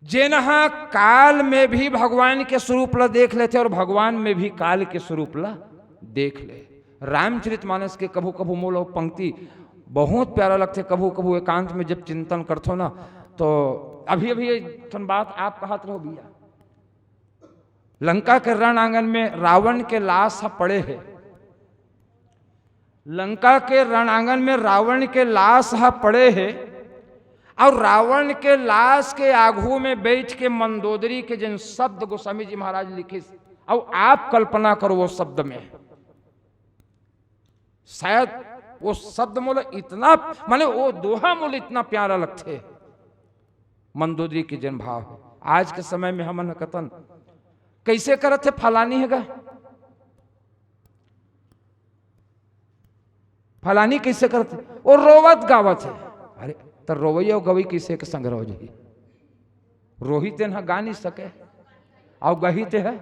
जेनहा काल में भी भगवान के स्वरूप ला देख लेते और भगवान में भी काल के स्वरूप ला देख ले। रामचरितमानस के कभू कभू मोल पंक्ति बहुत प्यारा लगते, कभू कभू एकांत में जब चिंतन करते हो ना, तो अभी अभी बात आप कहत रहो भैया, लंका के रण आंगन में रावण के लाश पड़े हैं, लंका के रणांगन में रावण के लाश पड़े हैं, और रावण के लाश के आगू में बैठ के मंदोदरी के जिन शब्द गोस्वामी जी महाराज लिखे, और आप कल्पना करो वो शब्द में, शायद वो शब्द मूल इतना, माने वो दोहा मूल इतना प्यारा लगते मंदोदरी के जन भाव है। आज के समय में हमन कथन कैसे करते, फलानी हैगा, फलानी कैसे करते, वो रोवत गावत है। अरे तो रोवैया गवई कैसे के संग रहो जी, रोहित ना गा नहीं सके और गहित है,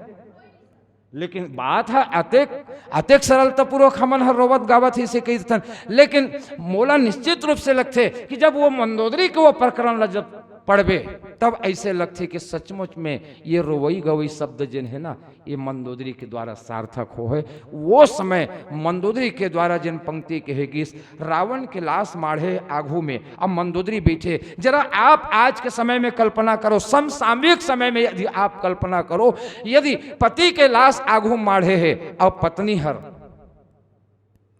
लेकिन बात है अतेक सरलता पूर्वक हमन हर रोवत गावत ही से कही थन, लेकिन मोला निश्चित रूप से लगते कि जब वो मंदोदरी के वो प्रकरण ला जब पढ़बे तब ऐसे लगते कि सचमुच में ये रोवई गवई शब्द जिन है ना, ये मंदोदरी के द्वारा सार्थक हो है। वो समय मंदोदरी के द्वारा जिन पंक्ति कहे कि रावण के लाश माढ़े आगू में अब मंदोदरी बैठे, जरा आप आज के समय में कल्पना करो, समसामयिक समय में यदि आप कल्पना करो, यदि पति के लाश आगू माढ़े है और पत्नी हर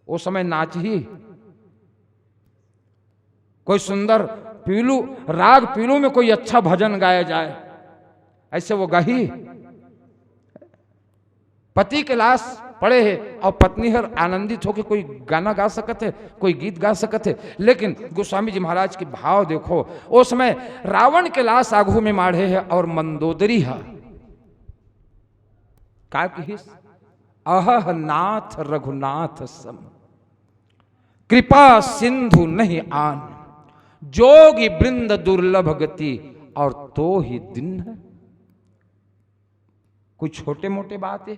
वो समय नाच ही, कोई सुंदर पीलू राग पीलू में कोई अच्छा भजन गाया जाए, ऐसे वो गही पति के लाश पड़े है और पत्नी हर आनंदित होकर कोई गाना गा सकते, कोई गीत गा सकते, लेकिन गोस्वामी जी महाराज के भाव देखो, उस समय रावण के लाश आगू में माढ़े है और मंदोदरी है का कहिस, अह नाथ रघुनाथ सम कृपा सिंधु नहीं आन, जोगी वृंद दुर्लभ गति और तो ही दिन है। कुछ छोटे मोटे बातें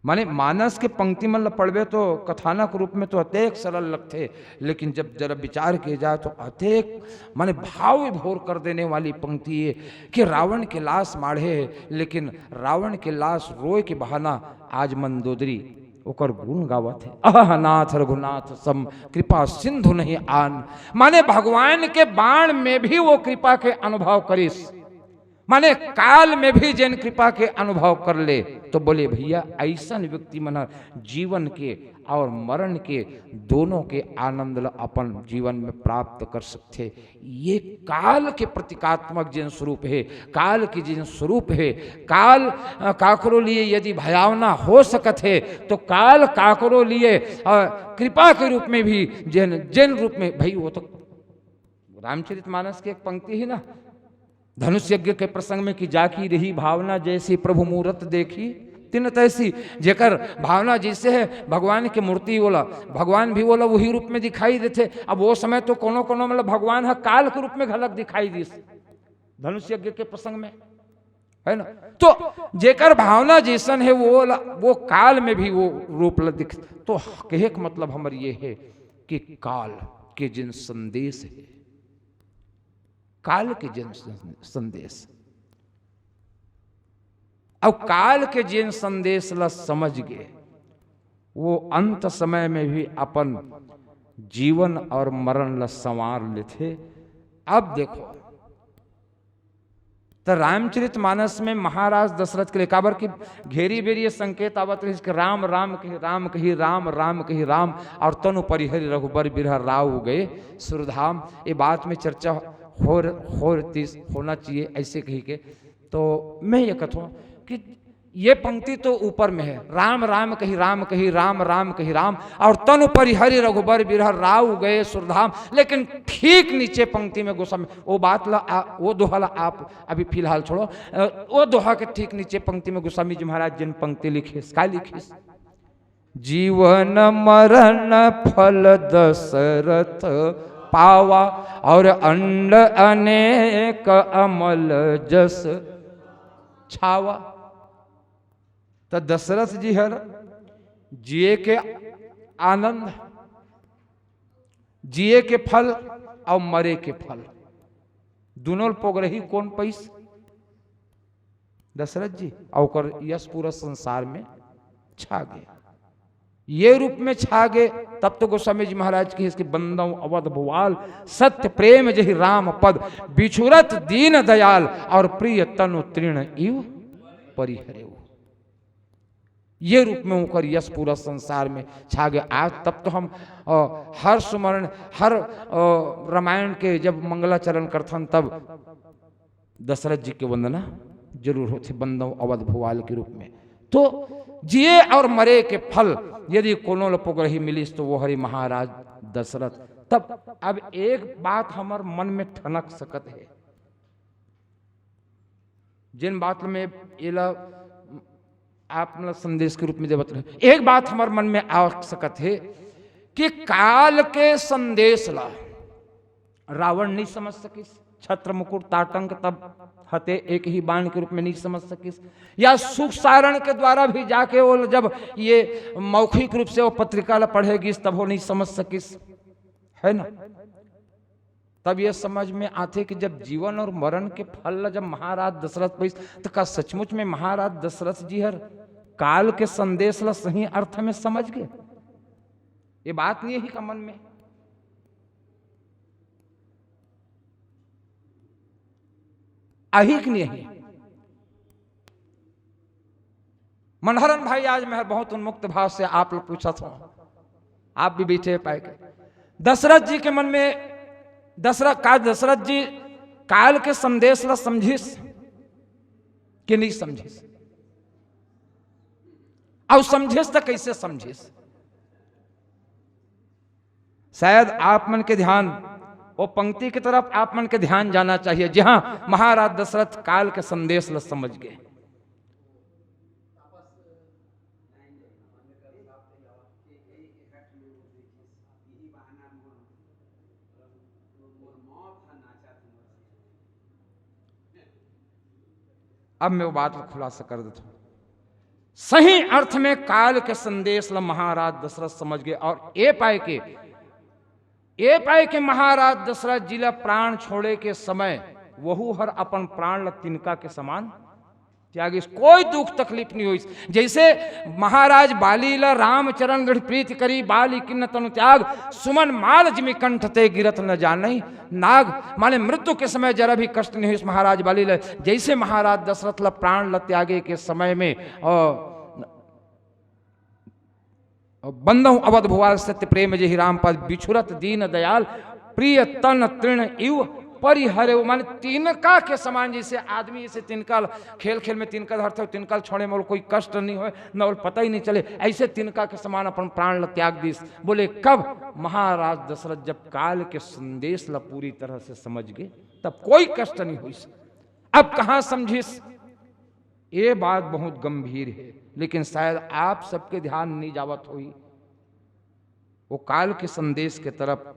माने मानस के पंक्ति मतलब पढ़वे तो कथानक रूप में तो अतेक सरल लगते, लेकिन जब जरा विचार किए जाए तो अतेक माने भाव विभोर कर देने वाली पंक्ति है कि रावण के लाश माढ़े, लेकिन रावण के लाश रोए के बहाना आज मंदोदरी ओकर गुण गावत है, अह नाथ रघुनाथ सम कृपा सिंधु नहीं आन, माने भगवान के बाण में भी वो कृपा के अनुभव करिस, माने काल में भी जैन कृपा के अनुभव कर ले, तो बोले भैया ऐसा व्यक्ति मन जीवन के और मरण के दोनों के आनंद अपन जीवन में प्राप्त कर सकते। ये काल के प्रतीकात्मक जिन स्वरूप है, काल की जिन स्वरूप है, काल काकरो लिए यदि भयावना हो सकत है तो काल काकरो लिए कृपा के रूप में भी जिन रूप में, भाई वो तो रामचरितमानस की एक पंक्ति है ना, धनुष यज्ञ के प्रसंग में कि जाकी रही भावना जैसी प्रभु मूर्त देखी तिन तैसी, जेकर भावना जैसे है भगवान की मूर्ति बोला, भगवान भी बोला वही रूप में दिखाई देते। अब वो समय तो कोनो कोनो मतलब भगवान है काल के रूप में झलक दिखाई दी धनुष यज्ञ के प्रसंग में, है ना। तो जेकर भावना जैसन है वो काल में भी वो रूप दिख, तो कहे का मतलब हमारे ये है कि काल के जिन संदेश है, काल के जिन संदेश, अब काल के जिन संदेश ला समझ गए, वो अंत समय में भी अपन जीवन और मरण ला संवार लेते। अब देखो तो रामचरितमानस में महाराज दशरथ के लेकाबर की घेरी बेरी ये संकेत आवत रही कि राम राम कही राम कही राम राम कही राम, और तनु परिहरि रघुबर बिरह राव गए सुरधाम। ये बात में चर्चा होना चाहिए ऐसे कही के, तो मैं ये कहता हूँ कि ये पंक्ति तो ऊपर में है, राम राम कही राम कही राम राम कही राम, और तनु परिहरि रघुबर बिरह राव गए सुरधाम, लेकिन ठीक नीचे पंक्ति में गोस्वामी वो बात ला वो दोहा ला आप अभी फिलहाल छोड़ो, वो दोहा के ठीक नीचे पंक्ति में गोस्वामी जी महाराज जिन पंक्ति लिखे क्या लिखे, जीवन मरण फल दशरथ पावा और अंड अनेक अमल जस छावा। तो दशरथ जी हर जिए के आनंद, जिए के फल और मरे के फल, दुनों पोगरही कौन पैस? दशरथ जी। और यश पूरा संसार में छा गया, ये रूप में छा गए। तब तो गोस्वामी जी महाराज की इसके बंदों अवध भुवाल, सत्य प्रेम जहि राम पद, बिछुरत दीन दयाल, और प्रिय तनु तृण इव परिहरे। ये रूप में होकर यश पूरा संसार में छा गया। आज तब तो हम हर सुमरण, हर रामायण के जब मंगलाचरण करथन तब दशरथ जी की वंदना जरूर होती, बंदों अवध भुवाल के रूप में। तो जिए और मरे के फल यदि कोनो पोगरही मिलिस तो वो हरि महाराज दशरथ। तब अब एक बात हमार मन में ठनक सकत है, जिन बात में एला आप संदेश के रूप में देवत रहे, एक बात हमारे मन में आ सकत है कि काल के संदेश ला रावण नहीं समझ सकिस, छत्र मुकुट ताटंक तब हते एक ही बाण के रूप में नहीं समझ सकिस, या सुख सारण के द्वारा भी जाके वो जब ये मौखिक रूप से वो पत्रिका ला पढ़ेगी तब वो नहीं समझ सकिस, है ना। तब ये समझ में आते कि जब जीवन और मरण के फल ला जब महाराज दशरथ पैस, तो का सचमुच में महाराज दशरथ जी हर काल के संदेश ला सही अर्थ में समझ गए? ये बात नहीं है का मन में? अहिक नहीं है। मनहरन भाई आज मैं बहुत उन्मुक्त भाव से आप लोग पूछा था, आप भी बैठे पाएंगे। दशरथ जी के मन में दशरथ जी काल के संदेश ला समझिस कि नहीं समझिस? और समझिस तो कैसे समझिस? शायद आप मन के ध्यान वो पंक्ति की तरफ आप मन के ध्यान जाना चाहिए जहां महाराज दशरथ काल के संदेश ला समझ गए। अब मैं वो बात को खुलासा कर देता हूं। सही अर्थ में काल के संदेश ला महाराज दशरथ समझ गए, और ये पाए के महाराज दशरथ जी ला प्राण छोड़े के समय वहू हर अपन प्राण ला तिनका के समान त्यागी, कोई दुख तकलीफ नहीं हुई। जैसे महाराज बाली ला रामचरण गढ़ प्रीति करी, बाली किन्न तनु त्याग, सुमन माल जिमि कंठ ते गिरत न जाने नाग, माने मृत्यु के समय जरा भी कष्ट नहीं हुई महाराज बाली ला। जैसे महाराज दशरथ ला प्राण ला त्यागे के समय में बंदौ अवध भुवाल, सत्य प्रेम जहि राम पद, बिछुरत दीन दयाल, प्रिय तन तृण इव परिहरे। माने तिनका के समान, जैसे आदमी जैसे तिनका खेल खेल में तिनका धरते हो, तिनका छोड़े में कोई कष्ट नहीं हो, न पता ही नहीं चले, ऐसे तिनका के समान अपन प्राण ला त्याग दिस। बोले कब? महाराज दशरथ जब काल के संदेश ला पूरी तरह से समझ गए तब कोई कष्ट नहीं हुई। अब कहां समझिस? ये बात बहुत गंभीर है, लेकिन शायद आप सबके ध्यान नहीं जावत हुई वो काल के संदेश के तरफ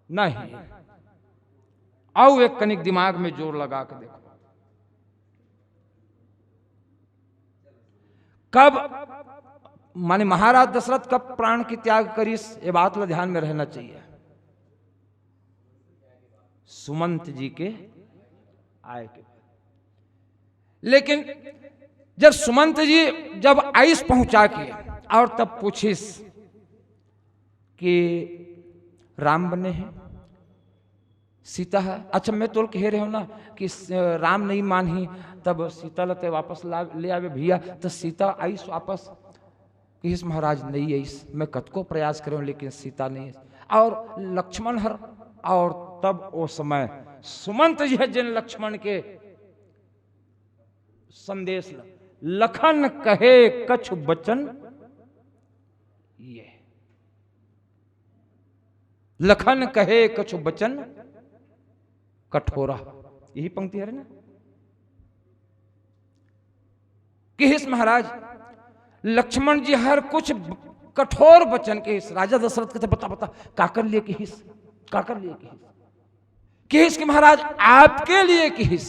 नहीं। आओ एक कनिक दिमाग में जोर लगा के देखो, कब माने महाराज दशरथ कब प्राण की त्याग करीस, ये बात ला ध्यान में रहना चाहिए। सुमंत जी के आए के, लेकिन जब सुमंत जी जब आइस पहुंचा के और तब पूछिस कि राम बने हैं, सीता है, अच्छा मैं तो कह रहे हो ना कि राम नहीं मानी, तब सीता लते वापस ले आवे भैया, तो सीता आइस वापस कि इस महाराज नहीं आइस, मैं कतको प्रयास करूं लेकिन सीता नहीं, और लक्ष्मण हर, और तब वो समय सुमंत जी है जिन लक्ष्मण के संदेश लखन कहे कछु बचन, ये लखन कहे कछु बचन कठोरा, यही पंक्ति है ना कि हिस महाराज लक्ष्मण जी हर कुछ कठोर वचन के हिस। राजा दशरथ कहते बता काकर लिए कि हिस, काकर लिए कि हिस कि महाराज आपके लिए कि हिस।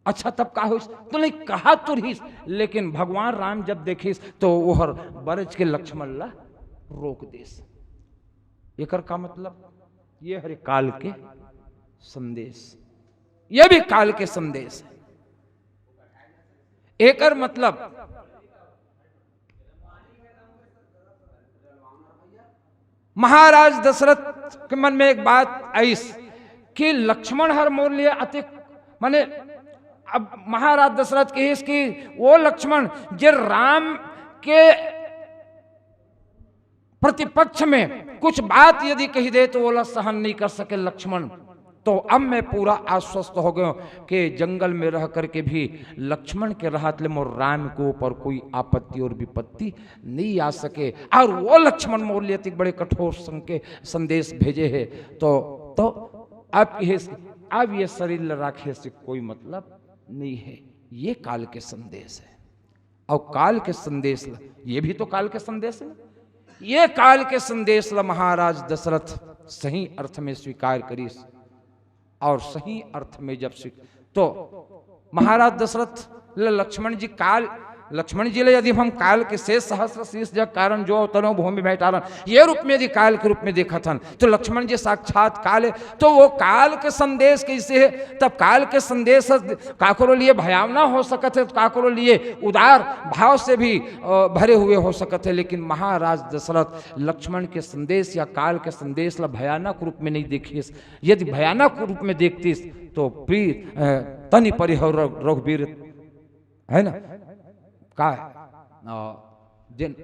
अच्छा तब का हुई तो नहीं कहा तो रहीस, लेकिन भगवान राम जब देखिस तो वो हर बरज के लक्ष्मण ला रोक देस। एकर का मतलब ये हरे काल के संदेश, ये भी काल के संदेश है। एकर मतलब महाराज दशरथ के मन में एक बात आई कि लक्ष्मण हर मूल्य अति, माने अब महाराज दशरथ के इसकी वो लक्ष्मण जो राम के प्रतिपक्ष में कुछ बात यदि कही दे तो वो सहन नहीं कर सके लक्ष्मण। तो अब मैं पूरा आश्वस्त हो गया कि जंगल में रह करके भी लक्ष्मण के रहत ले मोर राम के ऊपर कोई आपत्ति और विपत्ति नहीं आ सके। और वो लक्ष्मण मोर लिए बड़े कठोर संदेश भेजे है। तो अब ये शरीर राखे से कोई मतलब नहीं है, ये काल के संदेश है। और काल के संदेश ये भी तो काल के संदेश है। ये काल के संदेश ला महाराज दशरथ सही अर्थ में स्वीकार करीस। और सही अर्थ में जब तो महाराज दशरथ लक्ष्मण जी काल, लक्ष्मण जी ले यदि हम काल के शेष सहस्र शीर्ष जग कारण जो तनो भूमि बैठारन ये रूप में यदि काल के रूप में देखा था तो लक्ष्मण जी साक्षात काल है। तो वो काल के संदेश कैसे है? तब काल के संदेश काकरो लिए भयावना हो सकत है, काकरो लिए उदार भाव से भी भरे हुए हो सकत है। लेकिन महाराज दशरथ लक्ष्मण के संदेश या काल के संदेश ला भयानक रूप में नहीं देखिस। यदि भयानक रूप में देखतीस तो प्रिय तनि परिहर रघुवीर है ना का जिन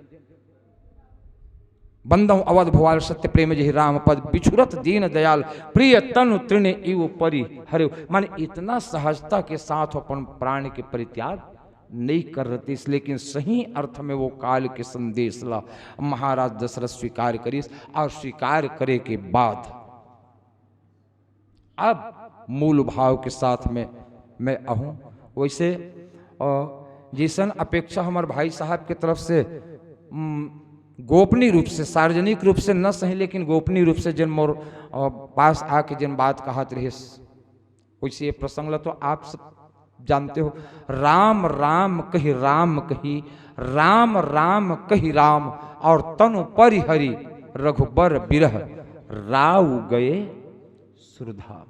बंदौ अवध भुआल सत्य प्रेम जहि राम पद बिछुरत दीन दयाल प्रिय तनु तृण इव परि हरे। माने इतना सहजता के साथ अपन प्राण के परित्याग नहीं कर रहे थे। लेकिन सही अर्थ में वो काल के संदेश ला महाराज दशरथ स्वीकार करीस। और स्वीकार करे के बाद अब मूल भाव के साथ में मैं आहूं। वैसे जैसन अपेक्षा हमारे भाई साहब के तरफ से गोपनीय रूप से, सार्वजनिक रूप से न सही लेकिन गोपनीय रूप से जिन मोर पास आके जिन बात कहत रहे वैसे ये प्रसंग ला तो आप सब जानते हो। राम राम कही राम कही, राम राम कही राम, और तनु परिहरि रघुबर बिरह राव गए सुरधाम।